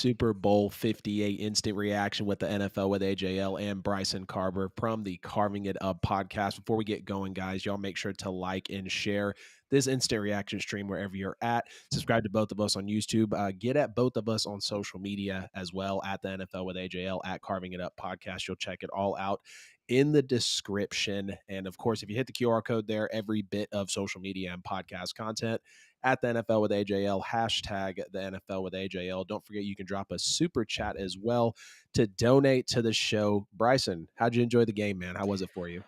Super Bowl 58 instant reaction with the NFL with AJL and Bryson Carver from the Carving It Up podcast. Before we get going, guys, y'all make sure to like and share this instant reaction stream wherever you're at. Subscribe to both of us on YouTube. Get at both of us on social media as well, at the NFL with AJL, at Carving It Up podcast. You'll check it all out in the description. And of course, if you hit the QR code there, every bit of social media and podcast content at the NFL with AJL, hashtag the NFL with AJL. Don't forget, you can drop a super chat as well to donate to the show. Bryson, how'd you enjoy the game, man? How was it for you?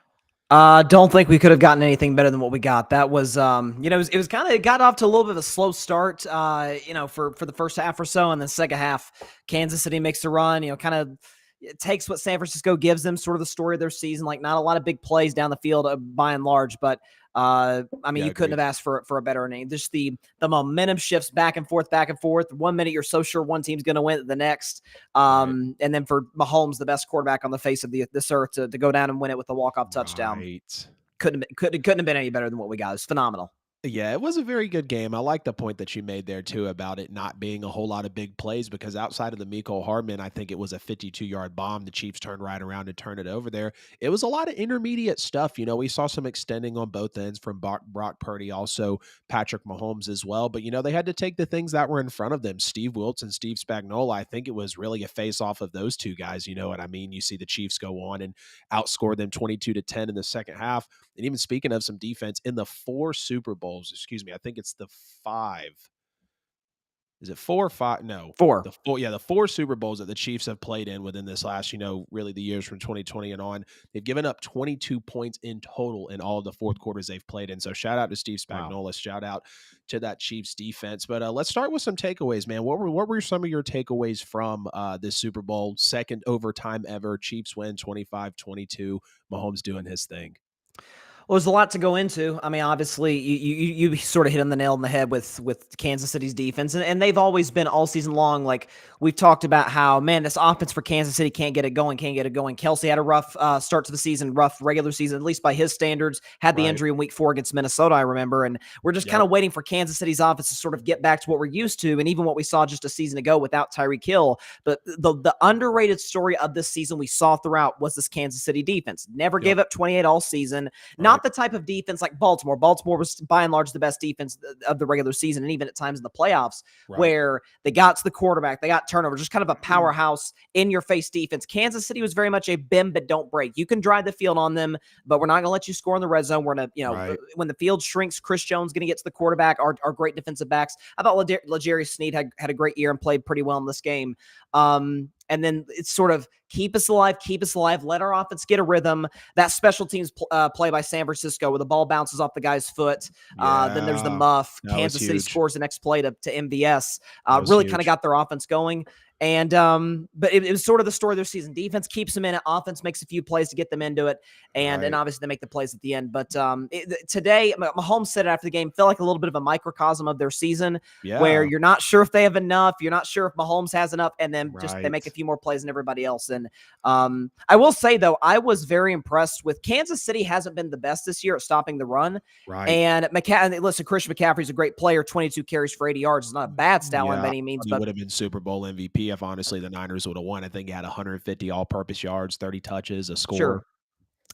Don't think we could have gotten anything better than what we got. That was, it was kind of, it got off to a little bit of a slow start, for the first half or so. And then second half, Kansas City makes a run, kind of it takes what San Francisco gives them, sort of the story of their season. Like, not a lot of big plays down the field by and large, but you couldn't have asked for a better inning. Just the momentum shifts back and forth. 1 minute you're so sure one team's going to win the next, and then for Mahomes, the best quarterback on the face of this earth, to go down and win it with a walk-off touchdown. Couldn't have been any better than what we got. It was phenomenal. Yeah, it was a very good game. I like the point that you made there, too, about it not being a whole lot of big plays, because outside of the Mecole Hardman, I think it was a 52-yard bomb. The Chiefs turned right around and turned it over there. It was a lot of intermediate stuff. We saw some extending on both ends from Brock Purdy, also Patrick Mahomes as well. But, they had to take the things that were in front of them. Steve Wilkes and Steve Spagnuolo, I think it was really a face-off of those two guys. You know what I mean? You see the Chiefs go on and outscore them 22-10 in the second half. And even speaking of some defense, in the 4 Super Bowls, I think it's the 5. Is it 4 or 5? No. 4. The 4 Super Bowls that the Chiefs have played in within this last, really the years from 2020 and on. They've given up 22 points in total in all of the fourth quarters they've played in. So shout out to Steve Spagnuolo. Wow. Shout out to that Chiefs defense. But let's start with some takeaways, man. What were some of your takeaways from this Super Bowl? Second overtime ever. Chiefs win 25-22. Mahomes doing his thing. Well, there's a lot to go into. I mean, obviously, you sort of hit on the nail on the head with Kansas City's defense, and they've always been all season long. Like, we've talked about how, man, this offense for Kansas City can't get it going. Kelsey had a rough start to the season, rough regular season, at least by his standards. Had the injury in Week 4 against Minnesota, I remember, and we're just kind of waiting for Kansas City's offense to sort of get back to what we're used to, and even what we saw just a season ago without Tyreek Hill. But the underrated story of this season we saw throughout was this Kansas City defense. Never gave up 28 all season. Not the type of defense like Baltimore. Baltimore was by and large the best defense of the regular season, and even at times in the playoffs, where they got to the quarterback, they got turnovers, just kind of a powerhouse in-your-face defense. Kansas City was very much a bend but don't break. You can drive the field on them, but we're not going to let you score in the red zone. We're going to, when the field shrinks, Chris Jones going to get to the quarterback. Our great defensive backs. I thought L'Jarius Sneed had a great year and played pretty well in this game. And then it's sort of keep us alive, let our offense get a rhythm. That special teams play by San Francisco where the ball bounces off the guy's foot. Then there's the muff. Kansas City scores the next play to MVS. Really kind of got their offense going. And but it was sort of the story of their season. Defense keeps them in it. Offense makes a few plays to get them into it, and obviously they make the plays at the end. But today, Mahomes said it after the game, felt like a little bit of a microcosm of their season, where you're not sure if they have enough, you're not sure if Mahomes has enough, and then just they make a few more plays than everybody else. And I will say though, I was very impressed with Kansas City. Hasn't been the best this year at stopping the run. And listen, Christian McCaffrey's a great player. 22 carries for 80 yards is not a bad stat line by any means. He would have been Super Bowl MVP if honestly the Niners would have won. I think he had 150 all-purpose yards, 30 touches, a score. Sure.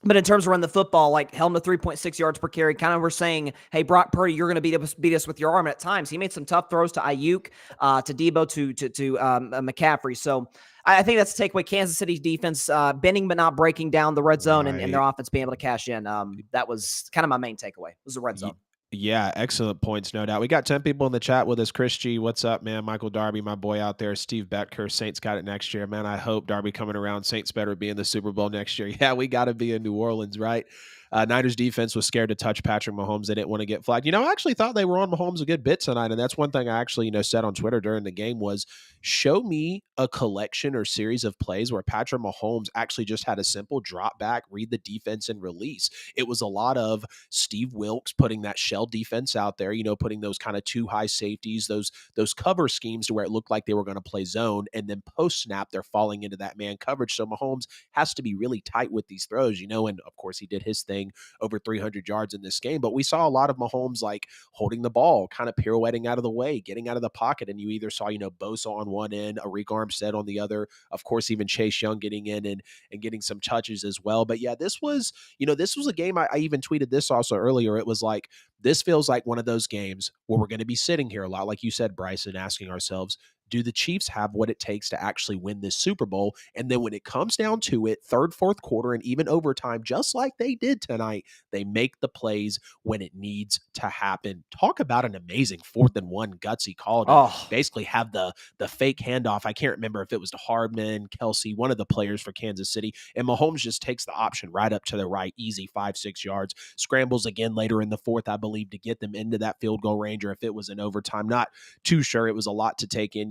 But in terms of run the football, like held him to 3.6 yards per carry, kind of we're saying, hey, Brock Purdy, you're going to beat us with your arm. And at times, he made some tough throws to Ayuk, to Debo, to McCaffrey. So I think that's the takeaway. Kansas City's defense bending but not breaking down the red zone, and their offense being able to cash in. That was kind of my main takeaway, was the red zone. Yeah, excellent points, no doubt. We got 10 people in the chat with us. Chris G, what's up, man? Michael Darby, my boy out there. Steve Betker, Saints got it next year. Man, I hope Darby coming around. Saints better be in the Super Bowl next year. Yeah, we got to be in New Orleans, right? Niners defense was scared to touch Patrick Mahomes. They didn't want to get flagged. I actually thought they were on Mahomes a good bit tonight, and that's one thing I actually, said on Twitter during the game was, show me a collection or series of plays where Patrick Mahomes actually just had a simple drop back, read the defense, and release. It was a lot of Steve Wilkes putting that shell defense out there, putting those kind of two high safeties, those cover schemes to where it looked like they were going to play zone, and then post-snap, they're falling into that man coverage. So Mahomes has to be really tight with these throws, and of course he did his thing throwing over 300 yards in this game. But we saw a lot of Mahomes like holding the ball, kind of pirouetting out of the way, getting out of the pocket. And you either saw, Bosa on one end, Arik Armstead on the other. Of course, even Chase Young getting in and getting some touches as well. But yeah, this was a game. I even tweeted this also earlier. It was like, this feels like one of those games where we're going to be sitting here a lot, like you said, Bryson, asking ourselves, do the Chiefs have what it takes to actually win this Super Bowl? And then when it comes down to it, third, fourth quarter, and even overtime, just like they did tonight, they make the plays when it needs to happen. Talk about an amazing 4th-and-1 gutsy call to Oh, basically have the fake handoff. I can't remember if it was to Hardman, Kelsey, one of the players for Kansas City, and Mahomes just takes the option right up to the right, easy 5-6 yards, scrambles again later in the fourth, I believe, to get them into that field goal range, or if it was in overtime. Not too sure. It was a lot to take in,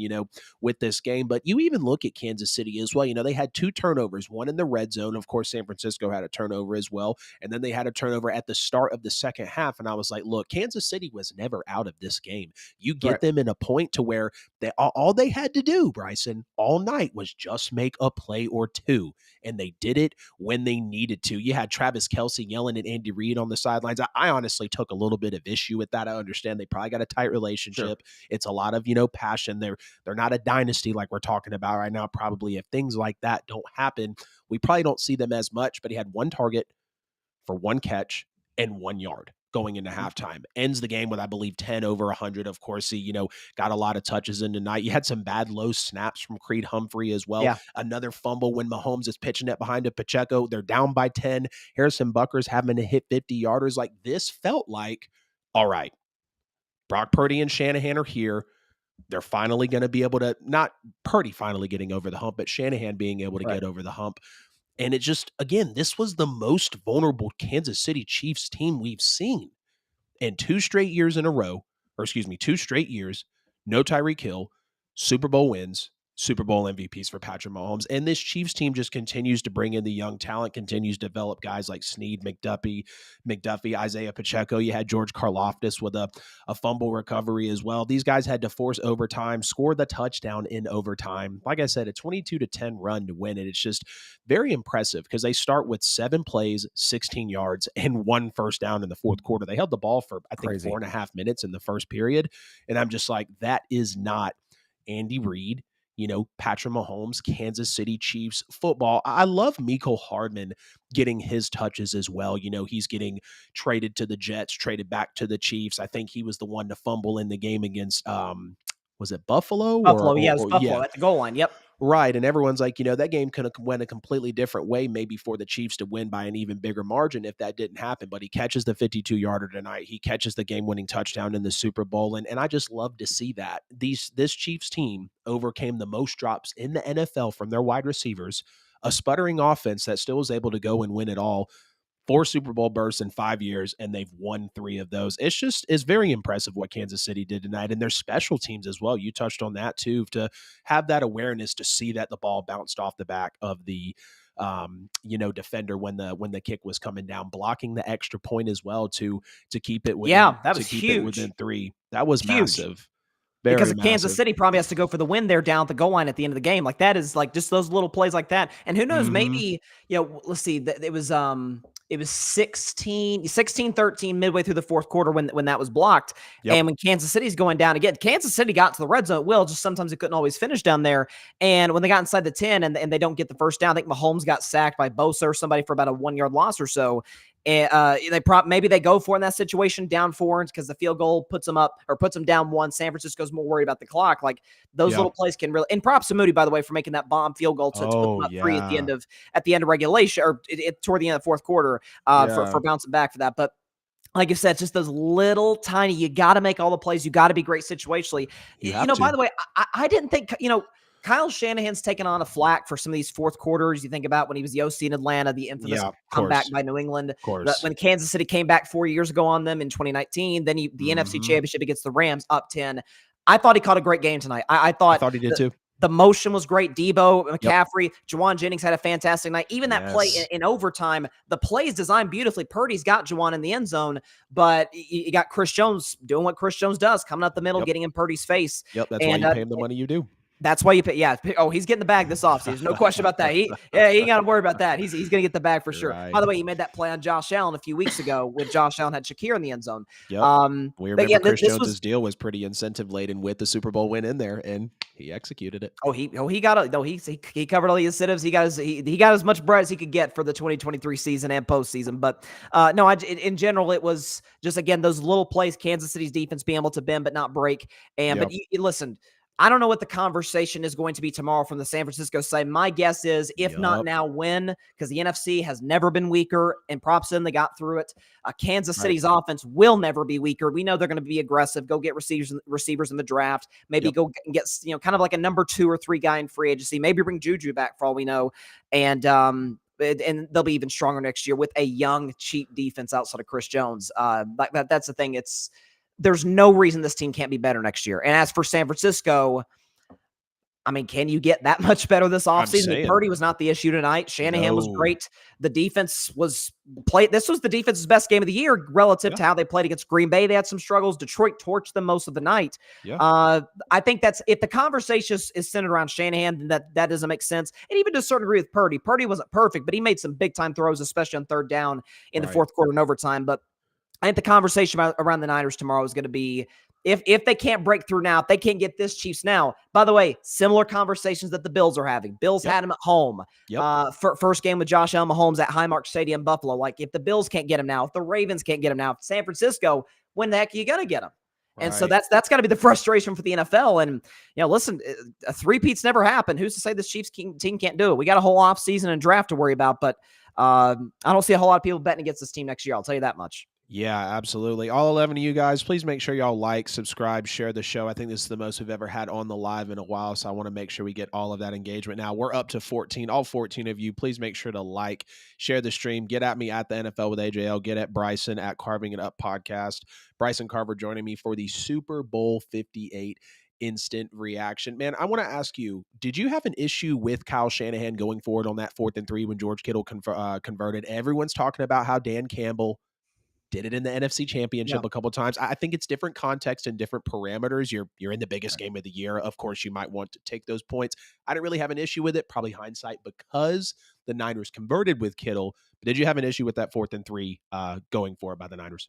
with this game. But you even look at Kansas City as well. They had 2 turnovers, one in the red zone. Of course, San Francisco had a turnover as well. And then they had a turnover at the start of the second half. And I was like, look, Kansas City was never out of this game. You get right. them in a point to where all they had to do, Bryson, all night was just make a play or two. And they did it when they needed to. You had Travis Kelsey yelling at Andy Reid on the sidelines. I honestly took a little bit of issue with that. I understand they probably got a tight Sure. relationship. It's a lot of, passion. They're not a dynasty like we're talking about right now. Probably if things like that don't happen, we probably don't see them as much. But he had 1 target for 1 catch and 1 yard going into halftime. Ends the game with, I believe, 10 over 100. Of course, he, got a lot of touches in tonight. You had some bad low snaps from Creed Humphrey as well. Yeah. Another fumble when Mahomes is pitching it behind to Pacheco. They're down by 10. Harrison Butker's having to hit 50 yarders. Like, this felt like, all right, Brock Purdy and Shanahan are here. They're finally going to be able to, not Purdy finally getting over the hump, but Shanahan being able to Right. get over the hump. And it just, again, this was the most vulnerable Kansas City Chiefs team we've seen in 2 straight years in a row, or excuse me, 2 straight years, no Tyreek Hill, Super Bowl wins, Super Bowl MVPs for Patrick Mahomes. And this Chiefs team just continues to bring in the young talent, continues to develop guys like Snead, McDuffie, Isaiah Pacheco. You had George Karlaftis with a fumble recovery as well. These guys had to force overtime, score the touchdown in overtime. Like I said, a 22-10 run to win it. It's just very impressive because they start with 7 plays, 16 yards, and 1 first down in the fourth quarter. They held the ball for, I think, Crazy. 4.5 minutes in the first period. And I'm just like, that is not Andy Reid, Patrick Mahomes, Kansas City Chiefs football. I love Mecole Hardman getting his touches as well. He's getting traded to the Jets, traded back to the Chiefs. I think he was the one to fumble in the game against, was it Buffalo Buffalo. Yeah, it was yeah. Buffalo at the goal line. Yep. Right. And everyone's like, that game could have went a completely different way, maybe for the Chiefs to win by an even bigger margin if that didn't happen. But he catches the 52-yarder tonight. He catches the game-winning touchdown in the Super Bowl. And I just love to see that. This Chiefs team overcame the most drops in the NFL from their wide receivers, a sputtering offense that still was able to go and win it all. 4 Super Bowl bursts in 5 years, and they've won 3 of those. It's very impressive what Kansas City did tonight, and their special teams as well. You touched on that too, to have that awareness to see that the ball bounced off the back of the defender when the kick was coming down, blocking the extra point as well to keep it Yeah, within that was huge. within 3. That was Huge. massive, Because very of Kansas massive. City probably has to go for the win there down at the goal line at the end of the game. Like that is like just those little plays like that. And who knows, Mhm. maybe, let's see, it was 16-13 midway through the fourth quarter when that was blocked. Yep. And when Kansas City's going down again, Kansas City got to the red zone at will, just sometimes it couldn't always finish down there. And when they got inside the 10 and they don't get the first down, I think Mahomes got sacked by Bosa or somebody for about a 1-yard loss or so. Maybe they go for in that situation down 4 because the field goal puts them up or puts them down 1. San Francisco's more worried about the clock. Like those Yeah. little plays can really, and props to Moody, by the way, for making that bomb field goal to put them Oh, up 3 at the yeah. end of regulation or toward the end of the fourth quarter for Yeah. bouncing back for that. But like I said, just those little tiny, you got to make all the plays. You got to be great situationally. You have By to. the way, I didn't think, Kyle Shanahan's taken on a flack for some of these fourth quarters. You think about when he was the OC in Atlanta, the infamous Yeah, of comeback course. by New England. Of course. When Kansas City came back 4 years ago on them in 2019, then the NFC Mhm. Championship against the Rams up 10. I thought he caught a great game tonight. I I thought thought he did too. the motion was great. Debo, Yep. McCaffrey, Juwan Jennings had a fantastic night. Even that play Yes. in overtime, the play is designed beautifully. Purdy's got Juwan in the end zone, but you got Chris Jones doing what Chris Jones does, coming up the middle, Yep. getting in Purdy's face. Yep. That's why And you pay him the money you do. That's why you pay. Yeah. Oh, he's getting the bag this offseason. No question about that. He ain't got to worry about that. He's going to get the bag for sure. By Right. the way, he made that play on Josh Allen a few weeks ago when Josh Allen had Shakir in the end zone. Yep. We But remember again, Chris this was Jones's deal was pretty incentive laden with the Super Bowl win in there, and he executed it. he got it. No, he covered all the incentives. He got as much bread as he could get for the 2023 season and postseason. But no, in general, it was just again those little plays. Kansas City's defense being able to bend but not break. But Yep. listen, I don't know what the conversation is going to be tomorrow from the San Francisco side. My guess is, if not Yep. now, when? Because the NFC has never been weaker, and props to them, they got through it. Kansas Right. City's offense will never be weaker. We know they're going to be aggressive. Go get receivers in the draft. Maybe Yep. go get kind of like a number 2 or 3 guy in free agency. Maybe bring Juju back for all we know, and they'll be even stronger next year with a young, cheap defense outside of Chris Jones. That's the thing. There's no reason this team can't be better next year. And as for San Francisco, I mean, can you get that much better this I'm offseason? I mean, saying. Purdy was not the issue tonight. Shanahan was No. great. The defense was played. This was the defense's best game of the year relative Yeah. to how they played against Green Bay. They had some struggles. Detroit torched them most of the night. Yeah. I think that's if the conversation is centered around Shanahan, then that doesn't make sense. And even to a certain degree with Purdy. Purdy wasn't perfect, but he made some big time throws, especially on third down in the Right. fourth quarter and overtime. But I think the conversation around the Niners tomorrow is going to be if they can't break through now, if they can't get this Chiefs now. By the way, similar conversations that the Bills are having. Bills Yep. had him at home. Yep. First game with Josh Allen Mahomes at Highmark Stadium, Buffalo. Like, if the Bills can't get him now, if the Ravens can't get him now, if San Francisco, when the heck are you going to get him? And so Right. that's got to be the frustration for the NFL. And, listen, a three-peat's never happened. Who's to say this Chiefs team can't do it? We got a whole offseason and draft to worry about, but I don't see a whole lot of people betting against this team next year. I'll tell you that much. Yeah, absolutely. All 11 of you guys, please make sure y'all like, subscribe, share the show. I think this is the most we've ever had on the live in a while, so I want to make sure we get all of that engagement. Now, we're up to 14. All 14 of you, please make sure to like, share the stream. Get at me at the NFL with AJL. Get at Bryson at Carving It Up Podcast. Bryson Carver joining me for the Super Bowl 58 instant reaction. Man, I want to ask you, did you have an issue with Kyle Shanahan going forward on that 4th and 3 when George Kittle converted? Everyone's talking about how Dan Campbell did it in the NFC Yeah. Championship a couple of times. I think it's different context and different parameters. You're in the biggest game of the year. Of course, you might want to take those points. I didn't really have an issue with it, probably hindsight, because the Niners converted with Kittle. But did you have an issue with that 4th and 3 going for it by the Niners?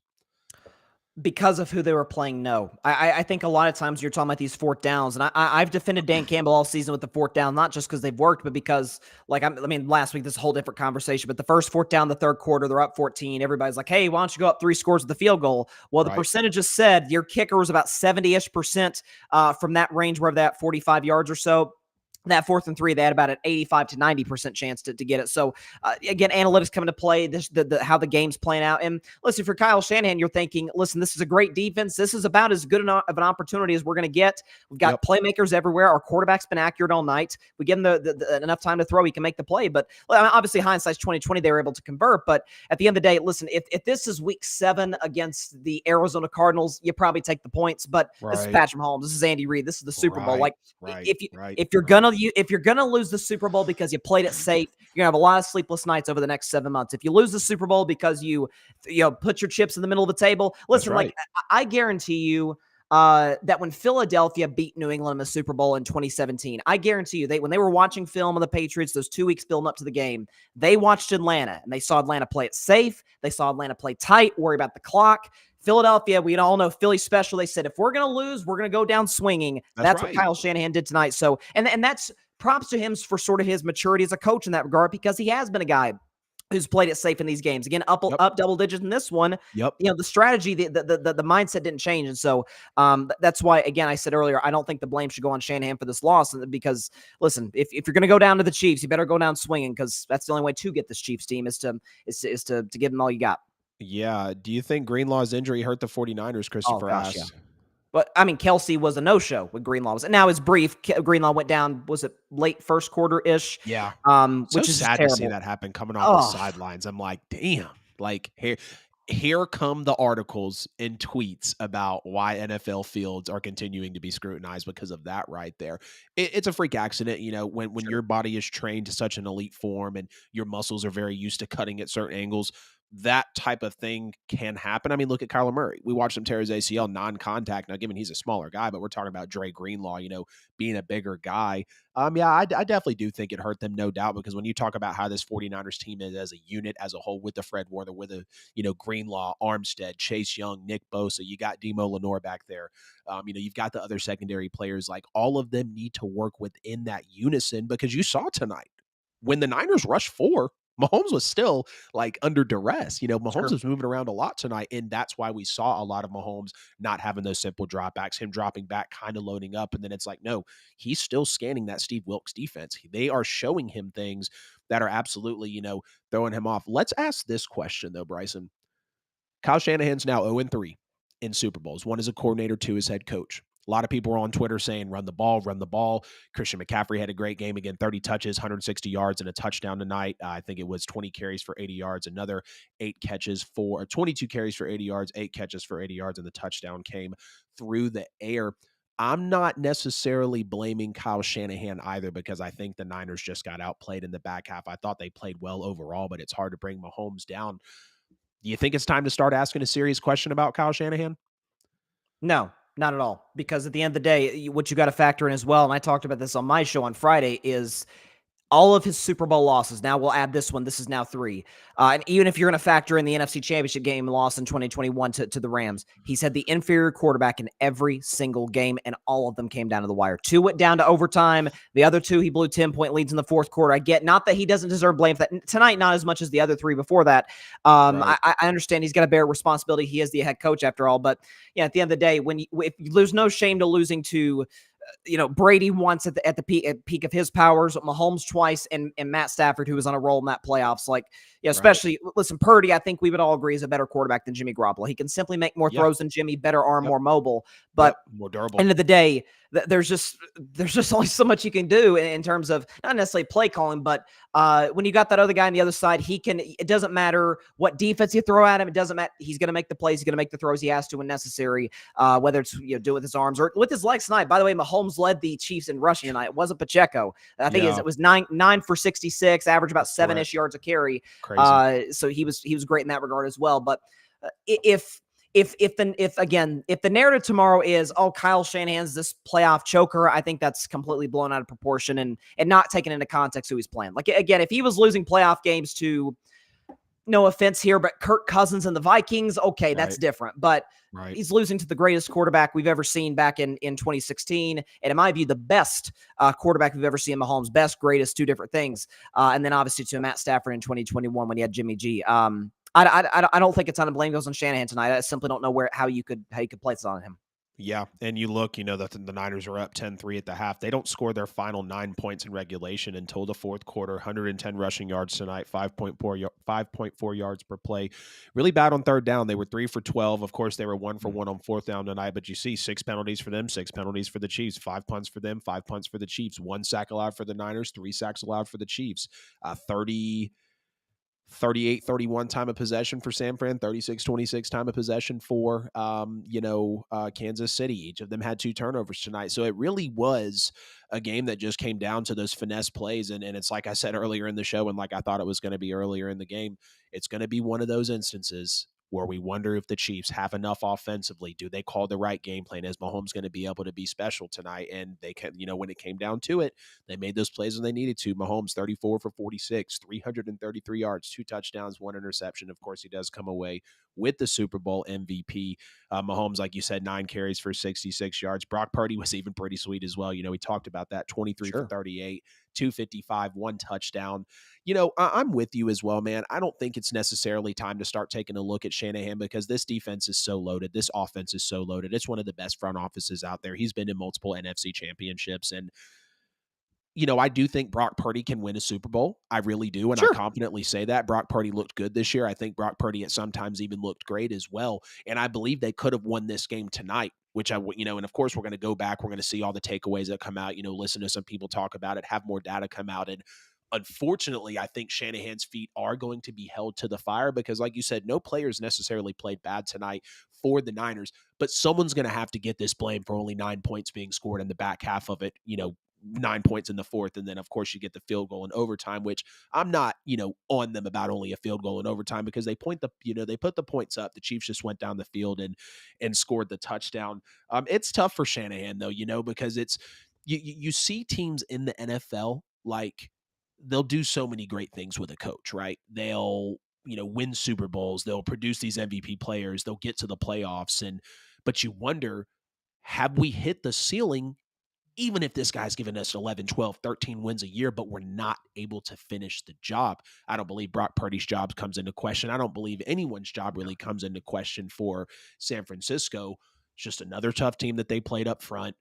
Because of who they were playing, no. I think a lot of times you're talking about these fourth downs, and I've defended Dan Campbell all season with the fourth down, not just because they've worked, but because, last week, this is a whole different conversation, but the first fourth down, the third quarter, they're up 14. Everybody's like, hey, why don't you go up 3 scores with the field goal? Well, the Right. percentages said your kicker was about 70-ish% from that range, wherever that 45 yards or so. That 4th and 3, they had about an 85 to 90% chance to get it. So, again, analytics come into play, how the game's playing out. And listen, for Kyle Shanahan, you're thinking, listen, this is a great defense. This is about as good of an opportunity as we're going to get. We've got playmakers everywhere. Our quarterback's been accurate all night. We give him enough time to throw, he can make the play. But obviously, hindsight's 2020, they were able to convert. But at the end of the day, listen, if this is week 7 against the Arizona Cardinals, you probably take the points. But this is Patrick Mahomes. This is Andy Reid. This is the Super Bowl. Like, if you're gonna lose the Super Bowl because you played it safe, you're gonna have a lot of sleepless nights over the next 7 months. If you lose the Super Bowl because you put your chips in the middle of the table, listen, like I guarantee you that when Philadelphia beat New England in the Super Bowl in 2017, I guarantee you when they were watching film of the Patriots, those 2 weeks building up to the game, they watched Atlanta and they saw Atlanta play it safe. They saw Atlanta play tight, worry about the clock. Philadelphia, we all know Philly's special. They said, if we're going to lose, we're going to go down swinging. That's what Kyle Shanahan did tonight. So, and that's props to him for sort of his maturity as a coach in that regard, because he has been a guy who's played it safe in these games. Again, up double digits in this one. The strategy, the mindset didn't change. And so that's why, again, I said earlier, I don't think the blame should go on Shanahan for this loss, because, listen, if you're going to go down to the Chiefs, you better go down swinging, because that's the only way to get this Chiefs team is to give them all you got. Yeah. Do you think Greenlaw's injury hurt the 49ers, Christopher asks? Yeah. But, I mean, Kelsey was a no-show with Greenlaw. And now it's brief. Greenlaw went down, was it late first quarter-ish? Yeah. Which is sad terrible to see that happen coming off the sidelines. I'm like, damn. Like, here come the articles and tweets about why NFL fields are continuing to be scrutinized because of that right there. It's a freak accident, when your body is trained to such an elite form and your muscles are very used to cutting at certain angles. that type of thing can happen. I mean, look at Kyler Murray. We watched him tear his ACL non-contact. Now, given he's a smaller guy, but we're talking about Dre Greenlaw, being a bigger guy. Yeah, I definitely do think it hurt them, no doubt, because when you talk about how this 49ers team is as a unit, as a whole, with the Fred Warner, with Greenlaw, Armstead, Chase Young, Nick Bosa, you got Demo Lenore back there. You've got the other secondary players. Like, all of them need to work within that unison, because you saw tonight when the Niners rushed four, Mahomes was still like under duress. Mahomes Sure. was moving around a lot tonight, and that's why we saw a lot of Mahomes not having those simple dropbacks, him dropping back, kind of loading up, and then it's like, no, he's still scanning that Steve Wilkes defense. They are showing him things that are absolutely, throwing him off. Let's ask this question though, Bryson. Kyle Shanahan's now 0-3 in Super Bowls. One as a coordinator, two as head coach. A lot of people were on Twitter saying, run the ball, run the ball. Christian McCaffrey had a great game again, 30 touches, 160 yards, and a touchdown tonight. I think it was 20 carries for 80 yards, another 22 carries for 80 yards, 8 catches for 80 yards, and the touchdown came through the air. I'm not necessarily blaming Kyle Shanahan either, because I think the Niners just got outplayed in the back half. I thought they played well overall, but it's hard to bring Mahomes down. Do you think it's time to start asking a serious question about Kyle Shanahan? No, not at all. Because at the end of the day, what you got to factor in as well, and I talked about this on my show on Friday, is all of his Super Bowl losses. Now we'll add this one. This is now 3. And even if you're going to factor in the NFC Championship game loss in 2021 to the Rams, he's had the inferior quarterback in every single game, and all of them came down to the wire. 2 went down to overtime. The other 2, he blew 10-point leads in the fourth quarter. I get, not that he doesn't deserve blame for that. Tonight, not as much as the other 3 before that. Right. I understand he's got to bear responsibility. He is the head coach after all. But yeah, at the end of the day, if there's no shame to losing to Brady once at the peak of his powers, Mahomes twice, and Matt Stafford, who was on a roll in that playoffs. Like, Right. especially, listen, Purdy, I think we would all agree, is a better quarterback than Jimmy Garoppolo. He can simply make more Yeah. throws than Jimmy, better arm, Yep. more mobile. But Yep. More durable. end of the day, there's just only so much you can do in terms of not necessarily play calling, but when you got that other guy on the other side, it doesn't matter what defense you throw at him. It doesn't matter. He's going to make the plays. He's going to make the throws he has to when necessary, whether it's do it with his arms or with his legs tonight. By the way, Mahomes led the Chiefs in rushing tonight. It wasn't Pacheco. I think Yeah. it was 9 for 66, average about 7-ish Correct. yards a carry. Crazy. So he was great in that regard as well. But if the narrative tomorrow is, oh, Kyle Shanahan's this playoff choker, I think that's completely blown out of proportion and not taken into context who he's playing. Like, again, if he was losing playoff games to, no offense here, but Kirk Cousins and the Vikings, okay, that's Right. different. But Right. he's losing to the greatest quarterback we've ever seen back in 2016. And in my view, the best quarterback we've ever seen, Mahomes. Best, greatest, 2 different things. And then obviously to Matt Stafford in 2021 when he had Jimmy G. I don't think it's on the blame goes on Shanahan tonight. I simply don't know how you could place it on him. Yeah, and you look, that the Niners are up 10-3 at the half. They don't score their final 9 points in regulation until the fourth quarter. 110 rushing yards tonight, 5.4 yards per play. Really bad on third down. They were 3 for 12. Of course, they were 1 for 1 on fourth down tonight, but you see 6 penalties for them, 6 penalties for the Chiefs, 5 punts for them, 5 punts for the Chiefs, 1 sack allowed for the Niners, 3 sacks allowed for the Chiefs. 38-31 time of possession for San Fran, 36-26 time of possession for, Kansas City. Each of them had 2 turnovers tonight. So it really was a game that just came down to those finesse plays. And it's like I said earlier in the show, and like I thought it was going to be earlier in the game, it's going to be one of those instances where we wonder if the Chiefs have enough offensively. Do they call the right game plan? Is Mahomes going to be able to be special tonight? And they can, when it came down to it, they made those plays when they needed to. Mahomes, 34 for 46, 333 yards, 2 touchdowns, 1 interception. Of course, he does come away with the Super Bowl MVP. Mahomes, like you said, 9 carries for 66 yards. Brock Purdy was even pretty sweet as well. We talked about that, 23 for 38, 255, 1 touchdown. I'm with you as well, man. I don't think it's necessarily time to start taking a look at Shanahan, because this defense is so loaded. This offense is so loaded. It's one of the best front offices out there. He's been in multiple NFC championships. And I do think Brock Purdy can win a Super Bowl. I really do, and I Sure. confidently say that. Brock Purdy looked good this year. I think Brock Purdy at sometimes even looked great as well, and I believe they could have won this game tonight, which and of course, we're gonna go back, we're gonna see all the takeaways that come out, listen to some people talk about it, have more data come out, and unfortunately, I think Shanahan's feet are going to be held to the fire because, like you said, no players necessarily played bad tonight for the Niners, but someone's gonna have to get this blame for only 9 points being scored in the back half of it, 9 points in the fourth. And then, of course, you get the field goal in overtime, which I'm not, on them about only a field goal in overtime because they put the points up. The Chiefs just went down the field and scored the touchdown. It's tough for Shanahan, though, because you see teams in the NFL like they'll do so many great things with a coach, right? They'll win Super Bowls, they'll produce these MVP players, they'll get to the playoffs, but you wonder, have we hit the ceiling even if this guy's giving us 11, 12, 13 wins a year, but we're not able to finish the job? I don't believe Brock Purdy's job comes into question. I don't believe anyone's job really comes into question for San Francisco. It's just another tough team that they played up front.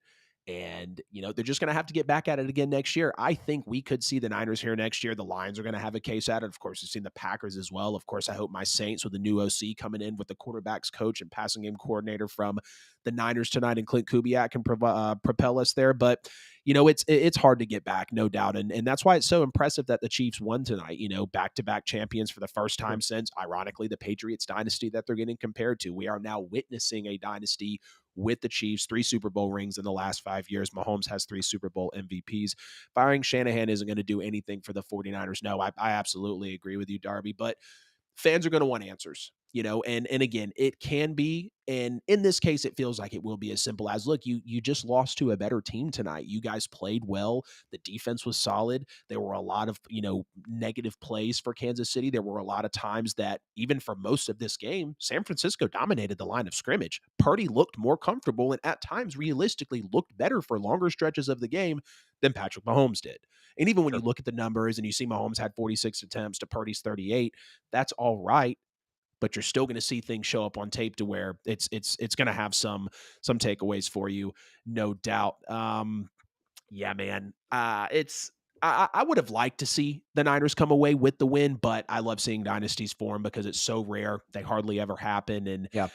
And, they're just going to have to get back at it again next year. I think we could see the Niners here next year. The Lions are going to have a case at it. Of course, we've seen the Packers as well. Of course, I hope my Saints with the new OC coming in with the quarterbacks coach and passing game coordinator from the Niners tonight and Clint Kubiak can propel us there. But, it's hard to get back, no doubt. And that's why it's so impressive that the Chiefs won tonight, back-to-back champions for the first time since, ironically, the Patriots dynasty that they're getting compared to. We are now witnessing a dynasty with the Chiefs, 3 Super Bowl rings in the last 5 years. Mahomes has 3 Super Bowl MVPs. Firing Shanahan isn't going to do anything for the 49ers. No, I absolutely agree with you, Darby, but fans are going to want answers, and again, it can be, and in this case, it feels like it will be as simple as, look, you just lost to a better team tonight. You guys played well. The defense was solid. There were a lot of, negative plays for Kansas City. There were a lot of times that even for most of this game, San Francisco dominated the line of scrimmage. Purdy looked more comfortable and at times realistically looked better for longer stretches of the game than Patrick Mahomes did. And even when you Sure. look at the numbers and you see Mahomes had 46 attempts to Purdy's 38, that's all right, but you're still going to see things show up on tape to where it's going to have some takeaways for you, no doubt. Yeah, man. It's I would have liked to see the Niners come away with the win, but I love seeing dynasties form because it's so rare. They hardly ever happen, and Yeah.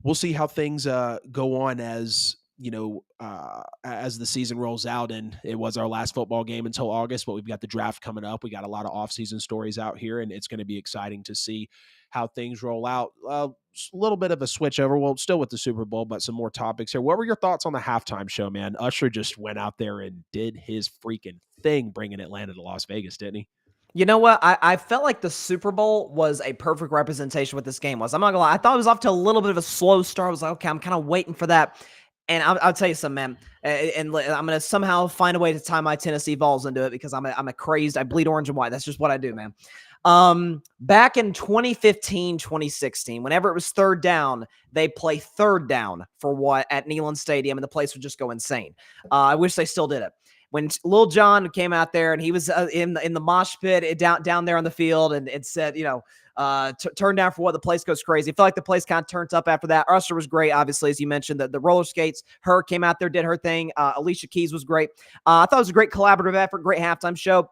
we'll see how things go on as the season rolls out. And it was our last football game until August, but we've got the draft coming up. We got a lot of offseason stories out here, and it's going to be exciting to see how things roll out. A little bit of a switch over. Well, still with the Super Bowl, but some more topics here. What were your thoughts on the halftime show, man? Usher just went out there and did his freaking thing, bringing Atlanta to Las Vegas, didn't he? You know what? I felt like the Super Bowl was a perfect representation of what this game was. I'm not gonna lie. I thought it was off to a little bit of a slow start. I was like, okay, I'm kind of waiting for that. And I'll tell you something, man. I'm gonna somehow find a way to tie my Tennessee Vols into it because I'm a crazed. I bleed orange and white. That's just what I do, man. Back in 2015, 2016, whenever it was third down, they play third down for what at Neyland Stadium, and the place would just go insane. I wish they still did it when Lil Jon came out there and he was in the mosh pit down there on the field and it said, turn down for what, the place goes crazy. I feel like the place kind of turned up after that. Usher was great, obviously, as you mentioned. The roller skates, her came out there, did her thing. Alicia Keys was great. I thought it was a great collaborative effort, great halftime show.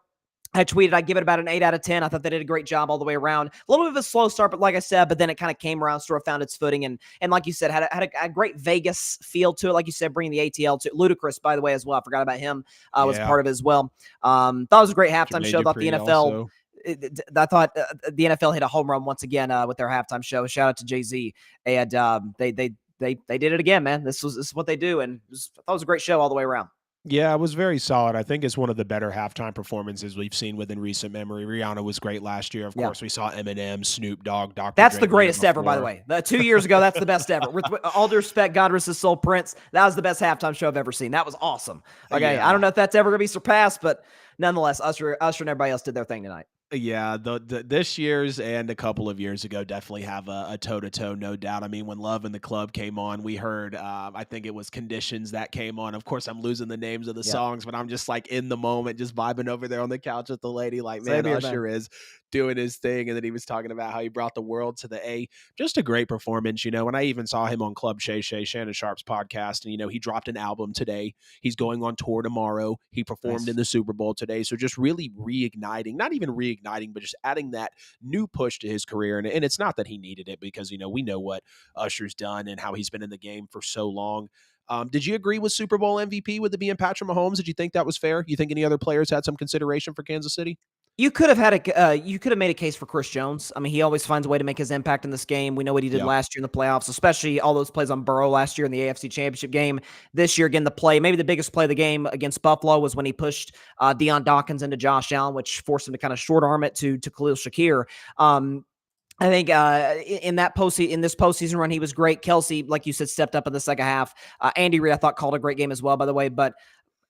I tweeted, I give it about an 8 out of 10. I thought they did a great job all the way around. A little bit of a slow start, but like I said, but then it kind of came around, sort of found its footing. And like you said, had a great Vegas feel to it. Like you said, bringing the ATL to Ludacris, by the way, as well. I forgot about him. Was Yeah. part of it as well. Thought it was a great halftime show. Thought the Dupree NFL. also. I thought the NFL hit a home run once again with their halftime show. Shout out to Jay-Z. And they did it again, man. This is what they do. And I thought it was a great show all the way around. Yeah, it was very solid. I think it's one of the better halftime performances we've seen within recent memory. Rihanna was great last year. Of Yeah. course, we saw Eminem, Snoop Dogg, Dr. That's Dre the the year greatest ever, by the before. way. 2 years ago, that's the best ever. With all due respect, God rest his soul, Prince. That was the best halftime show I've ever seen. That was awesome. Okay, I Yeah. don't know if that's ever going to be surpassed, but nonetheless, Usher and everybody else did their thing tonight. Yeah, the this year's and a couple of years ago definitely have a toe-to-toe, no doubt. I mean, when Love in the Club came on, we heard, I think it was Conditions that came on. Of course, I'm losing the names of the Yep. songs, but I'm just like in the moment, just vibing over there on the couch with the lady. Like, Same man, here, Usher is doing his thing. And then he was talking about how he brought the world to the A. Just a great performance, And I even saw him on Club Shay Shay, Shannon Sharp's podcast. And, he dropped an album today. He's going on tour tomorrow. He performed Nice. in the Super Bowl today. So just really reigniting, not even reigniting, but just adding that new push to his career. And it's not that he needed it because, we know what Usher's done and how he's been in the game for so long. Did you agree with Super Bowl MVP with it being Patrick Mahomes? Did you think that was fair? You think any other players had some consideration for Kansas City? You could have you could have made a case for Chris Jones. I mean, he always finds a way to make his impact in this game. We know what he did Yep. last year in the playoffs, especially all those plays on Burrow last year in the AFC Championship game. This year, again, maybe the biggest play of the game against Buffalo was when he pushed Deion Dawkins into Josh Allen, which forced him to kind of short arm it to Khalil Shakir. I think in this postseason run, he was great. Kelsey, like you said, stepped up in the second half. Andy Reid, I thought, called a great game as well, by the way. But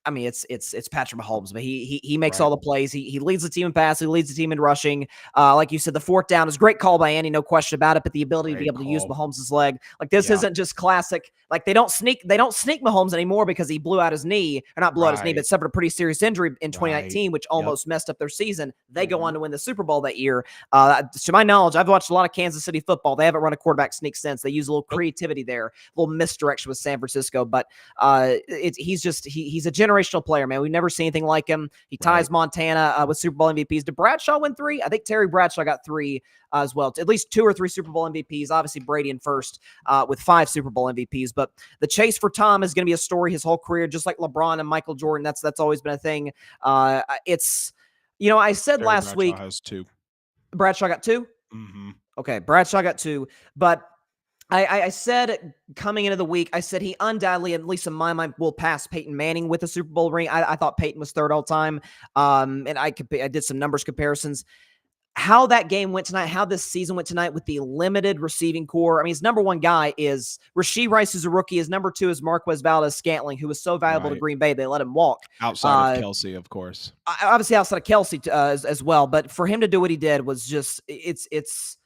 I mean, it's Patrick Mahomes, but he makes Right. all the plays. He leads the team in passing, he leads the team in rushing. Like you said, the fourth down is a great call by Andy, no question about it. But the ability to be Great able to use call. Mahomes' leg, like this Yeah. isn't just classic. Like they don't sneak Mahomes anymore because he blew out his knee, or not blew out his knee, Right. but suffered a pretty serious injury in Right. 2019, which Yep. almost messed up their season. They go on Mhm. to win the Super Bowl that year. To my knowledge, I've watched a lot of Kansas City football. They haven't run a quarterback sneak since. They use a little Nope. creativity there, a little misdirection with San Francisco. But he's a generational player, man. We've never seen anything like him. He ties Right. Montana with Super Bowl MVPs. Did Bradshaw win 3? I think Terry Bradshaw got 3 as well. At least 2 or 3 Super Bowl MVPs. Obviously, Brady in first with 5 Super Bowl MVPs. But the chase for Tom is going to be a story his whole career, just like LeBron and Michael Jordan. That's always been a thing. I said Terry last Bradshaw week has 2. Bradshaw got 2. Mhm. Okay, Bradshaw got 2, but I said coming into the week, I said he undoubtedly, at least in my mind, will pass Peyton Manning with a Super Bowl ring. I thought Peyton was third all time, and I did some numbers comparisons. How that game went tonight, how this season went tonight with the limited receiving core. I mean, his number one guy is Rashee Rice, who's a rookie. His number 2 is Marquez Valdez-Scantling, who was so valuable to Right. Green Bay they let him walk. Outside of Kelsey, of course. Obviously outside of Kelsey as well, but for him to do what he did was just it's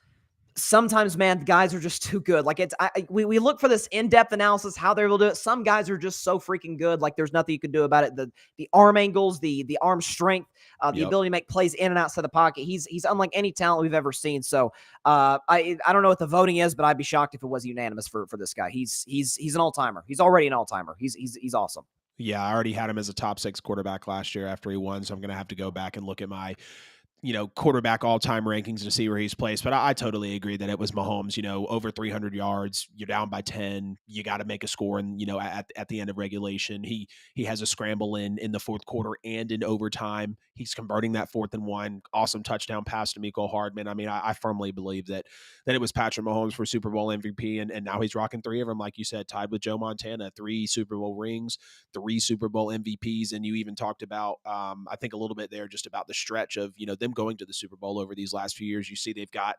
sometimes, man, guys are just too good. Like we look for this in-depth analysis, how they're able to do it. Some guys are just so freaking good. Like there's nothing you can do about it. The arm angles, the arm strength, the Yep. ability to make plays in and outside the pocket. He's unlike any talent we've ever seen. So I don't know what the voting is, but I'd be shocked if it was unanimous for this guy. He's an all-timer. He's already an all-timer. He's awesome. Yeah, I already had him as a top 6 quarterback last year after he won, so I'm gonna have to go back and look at my quarterback all-time rankings to see where he's placed. But I totally agree that it was Mahomes, over 300 yards, you're down by 10, you got to make a score. And, at the end of regulation, he has a scramble in the fourth quarter and in overtime. He's converting that 4th and 1. Awesome touchdown pass to Mecole Hardman. I mean, I firmly believe that it was Patrick Mahomes for Super Bowl MVP. And now he's rocking 3 of them, like you said, tied with Joe Montana, 3 Super Bowl rings, 3 Super Bowl MVPs. And you even talked about, I think a little bit there, just about the stretch of, them going to the Super Bowl over these last few years. You see they've got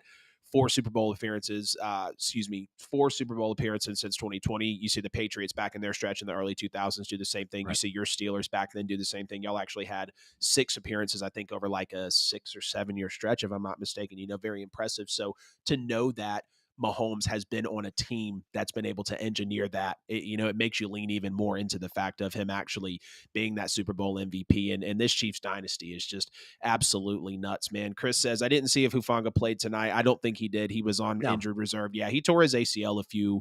4 Super Bowl appearances, 4 Super Bowl appearances since 2020. You see the Patriots back in their stretch in the early 2000s do the same thing. Right. You see your Steelers back then do the same thing. Y'all actually had 6 appearances, I think, over like a 6 or 7 year stretch, if I'm not mistaken. Very impressive. So to know that Mahomes has been on a team that's been able to engineer that, it makes you lean even more into the fact of him actually being that Super Bowl MVP. And this Chiefs dynasty is just absolutely nuts, man. Chris says, I didn't see if Hufanga played tonight. I don't think he did. He was on injured reserve. Yeah, he tore his ACL a few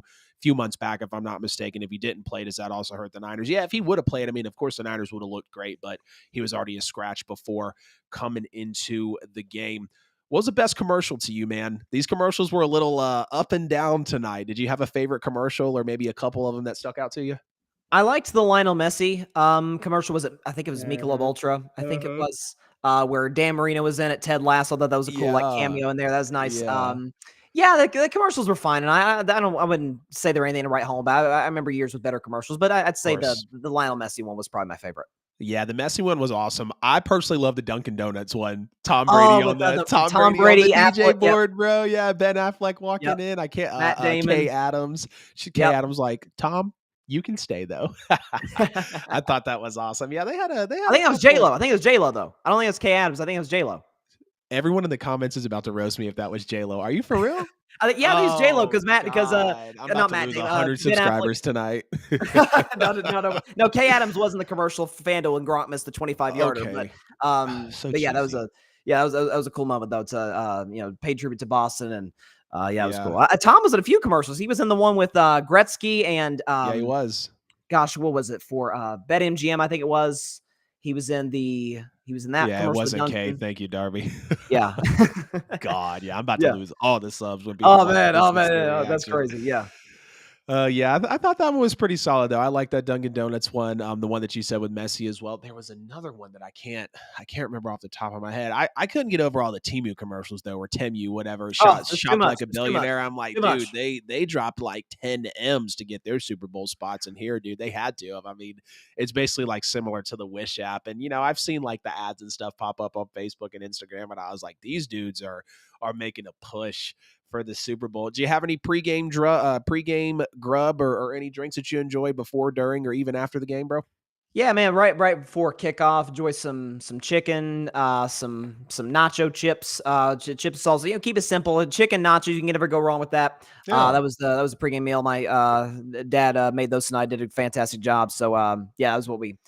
months back, if I'm not mistaken. If he didn't play, does that also hurt the Niners? Yeah, if he would have played, I mean, of course the Niners would have looked great, but he was already a scratch before coming into the game. What was the best commercial to you, man? These commercials were a little up and down tonight. Did you have a favorite commercial or maybe a couple of them that stuck out to you? I liked the Lionel Messi commercial. I think it was Michelob Ultra. I think it was where Dan Marino was in it. Ted Lasso. That was a cool like Yeah. cameo in there. That was nice. Yeah. Yeah, the commercials were fine, and I wouldn't say there were anything to write home about. I remember years with better commercials, but I'd say the Lionel Messi one was probably my favorite. Yeah, the Messi one was awesome. I personally love the Dunkin' Donuts one. Tom Brady on the Tom Brady on the DJ board, bro. Yeah, Ben Affleck walking in. I can't. Matt Damon. Kay Adams. Adams like, Tom, you can stay though. I thought that was awesome. Yeah, they had. I think it was J-Lo. I think it was J-Lo though. I don't think it was Kay Adams. I think it was J-Lo. Everyone in the comments is about to roast me if that was J-Lo. Are you for real? I think it was J-Lo because I'm about to lose 100 subscribers tonight. No. Kay Adams was in the commercial. Fandle and Gronk missed the 25-yarder. Okay. But yeah, that was a cool moment though. To paid tribute to Boston, and it was cool. Tom was in a few commercials. He was in the one with Gretzky and he was. Gosh, what was it for? BetMGM, I think it was. He was in that. Yeah, it wasn't K. Thank you, Darby. Yeah. God, yeah, I'm about to lose all the subs when people. Oh man, that's crazy. Yeah. Yeah, I thought that one was pretty solid though. I like that Dunkin' Donuts one, the one that you said with Messi as well. There was another one that I can't remember off the top of my head. I couldn't get over all the Temu commercials though, or Temu, whatever, Oh, shot it's too shopped much. like a It's too much. billionaire. I'm like, Too dude, much. they dropped like 10 M's to get their Super Bowl spots in here, dude. They had to have. I mean, it's basically like similar to the Wish app. And I've seen like the ads and stuff pop up on Facebook and Instagram, and I was like, these dudes are making a push for the Super Bowl. Do you have any pregame grub or any drinks that you enjoy before, during, or even after the game, bro? Yeah, man, right before kickoff, enjoy some chicken, some nacho chips, chips salsa. Keep it simple. Chicken nachos, you can never go wrong with that. Yeah. That was a pregame meal. My dad made those tonight. Did a fantastic job. So yeah, that was what we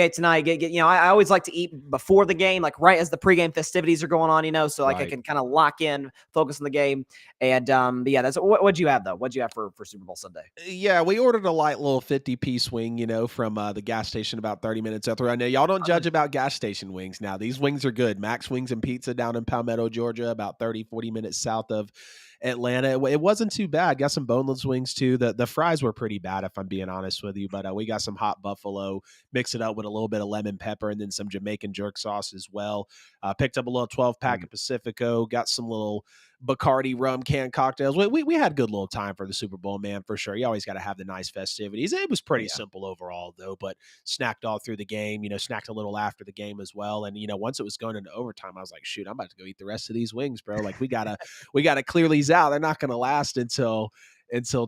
ate tonight. I always like to eat before the game, like right as the pregame festivities are going on. So like I Right. can kind of lock in, focus on the game. And but yeah, that's what'd you have though? What'd you have for Super Bowl Sunday? Yeah, we ordered a light little 50-piece wing, from the gas station about 30 minutes up the road. I know y'all don't judge about gas station wings now. These wings are good. Max Wings and Pizza down in Palmetto, Georgia, about 30, 40 minutes south of Atlanta. It wasn't too bad. Got some boneless wings too. The fries were pretty bad, if I'm being honest with you, but we got some hot buffalo, mix it up with a little bit of lemon pepper and then some Jamaican jerk sauce as well. Picked up a little 12-pack Mm. of Pacifico, got some little Bacardi rum can cocktails. We had a good little time for the Super Bowl, man, for sure. You always got to have the nice festivities. It was Oh pretty yeah. simple overall, though, but snacked all through the game, snacked a little after the game as well. And, once it was going into overtime, I was like, shoot, I'm about to go eat the rest of these wings, bro. Like we gotta clear these out. They're not gonna last until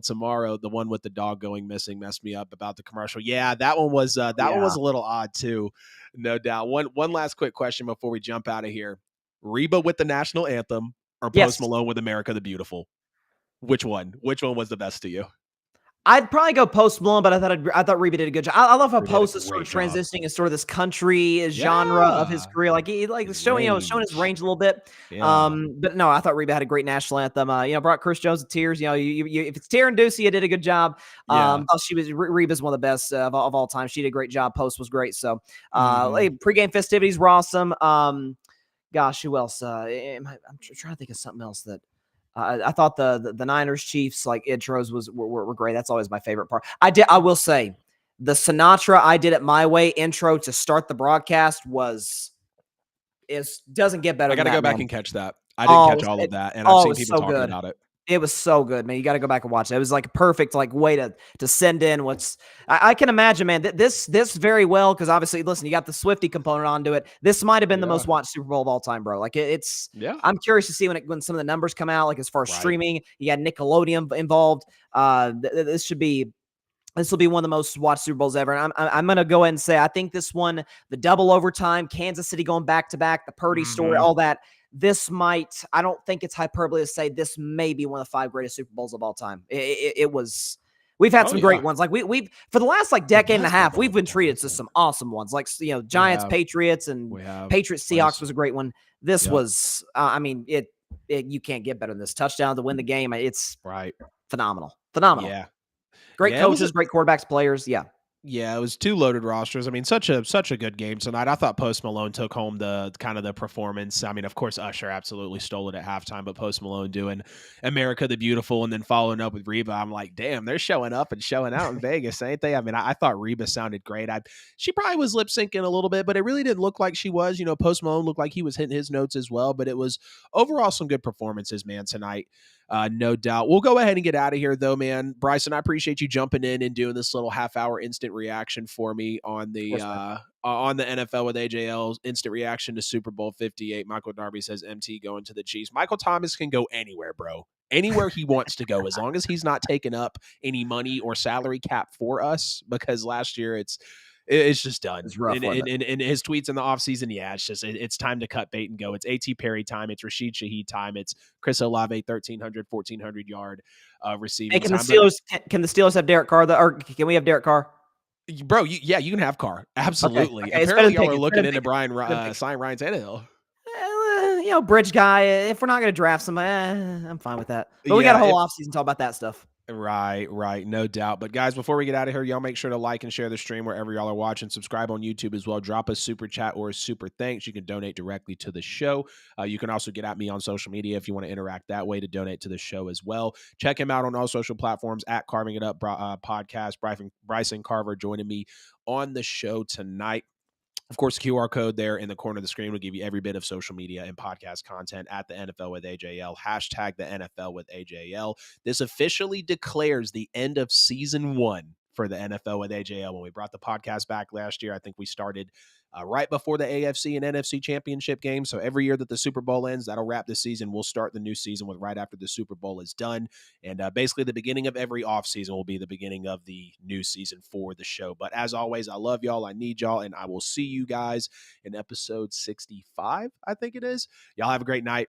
tomorrow. The one with the dog going missing messed me up about the commercial. Yeah, that one Yeah. was a little odd too, no doubt. One last quick question before we jump out of here. Reba with the national anthem or Post Yes. Malone with America the Beautiful? Which one? Which one was the best to you? I'd probably go Post Malone, but I thought Reba did a good job. I love how We did a Post is sort of great job. transitioning as sort of this country genre of his Yeah. career, like he like His showing his range. range a little bit. Yeah. But no, I thought Reba had a great national anthem. Brought Chris Jones to tears. If it's tear inducing, you did a good job. Yeah. Thought Reba's one of the best of all time. She did a great job. Post was great. So, Mhm. pregame festivities were awesome. Gosh, who else? I'm trying to think of something else that. I thought the Niners Chiefs like intros were great. That's always my favorite part. I will say the Sinatra I did it my way intro to start the broadcast is doesn't get better I than gotta go that, back man. and catch that. I didn't Oh, catch all of that, and I've it seen was people so talking good. about it. It was so good, man. You got to go back and watch it. It was like a perfect like way to send in what's I can imagine, man. This very well because obviously, listen, you got the Swifty component onto it. This might have been the most Yeah. watched Super Bowl of all time, bro. Like it's. Yeah. I'm curious to see when some of the numbers come out, like as far as Right. streaming. You got Nickelodeon involved. This will be one of the most watched Super Bowls ever. And I'm going to go ahead and say I think this one, the double overtime, Kansas City going back to back, the Purdy story, Mhm. all that. This might, I don't think it's hyperbole to say this may be one of the 5 greatest Super Bowls of all time. It was. We've had Oh, some yeah. great ones. Like we've for the last like The decade and a best half, double we've been overtime, treated I to think. some awesome ones. Like We Giants, have. Patriots, and We have. Patriots Seahawks Twice. was a great one. This Yep. was, I mean, it you can't get better than this touchdown to win the game. It's Right. phenomenal, phenomenal. Yeah. Great Yeah, it was a coaches, great quarterbacks, players. Yeah. Yeah, it was 2 loaded rosters. I mean, such a good game tonight. I thought Post Malone took home the kind of the performance. I mean, of course, Usher absolutely stole it at halftime, but Post Malone doing America the Beautiful and then following up with Reba. I'm like, damn, they're showing up and showing out in Vegas, ain't they? I mean, I thought Reba sounded great. She probably was lip syncing a little bit, but it really didn't look like she was. Post Malone looked like he was hitting his notes as well, but it was overall some good performances, man, tonight. No doubt. We'll go ahead and get out of here, though, man. Bryson, I appreciate you jumping in and doing this little half-hour instant reaction for me on Of the course, man. uh, on the NFL with AJL's instant reaction to Super Bowl 58. Michael Darby says MT going to the Chiefs. Michael Thomas can go anywhere, bro. Anywhere he wants to go, as long as he's not taking up any money or salary cap for us. Because last year it's just done. It's rough, And, wasn't and, it? and, and his tweets in the offseason, yeah, it's time to cut bait and go. It's A.T. Perry time. It's Rashid Shaheed time. It's Chris Olave 1,300, 1,400 yard Hey, receiving can the time. But Steelers can the Steelers have Derek Carr? Or can we have Derek Carr? bro, you can have Carr. Okay, Absolutely. okay, it's better Apparently, than y'all are Pickens. Better looking than into Pickens. Better than Pickens. sign Ryan Tannehill. Bridge guy. If we're not going to draft somebody, I'm fine with that. But we got a Yeah, whole if offseason to talk about that stuff. Right, right, no doubt. But guys, before we get out of here, y'all make sure to like and share the stream wherever y'all are watching. Subscribe on YouTube as well. Drop a super chat or a super thanks. You can donate directly to the show. You can also get at me on social media if you want to interact that way to donate to the show as well. Check him out on all social platforms at Carving It Up podcast. Bryson Carver joining me on the show tonight. Of course, QR code there in the corner of the screen will give you every bit of social media and podcast content at the NFL with AJL. Hashtag the NFL with AJL. This officially declares the end of season 1 for the NFL with AJL. When we brought the podcast back last year, I think we started right before the AFC and NFC championship game. So every year that the Super Bowl ends, that'll wrap the season. We'll start the new season with right after the Super Bowl is done. And basically the beginning of every offseason will be the beginning of the new season for the show. But as always, I love y'all. I need y'all. And I will see you guys in episode 65, I think it is. Y'all have a great night.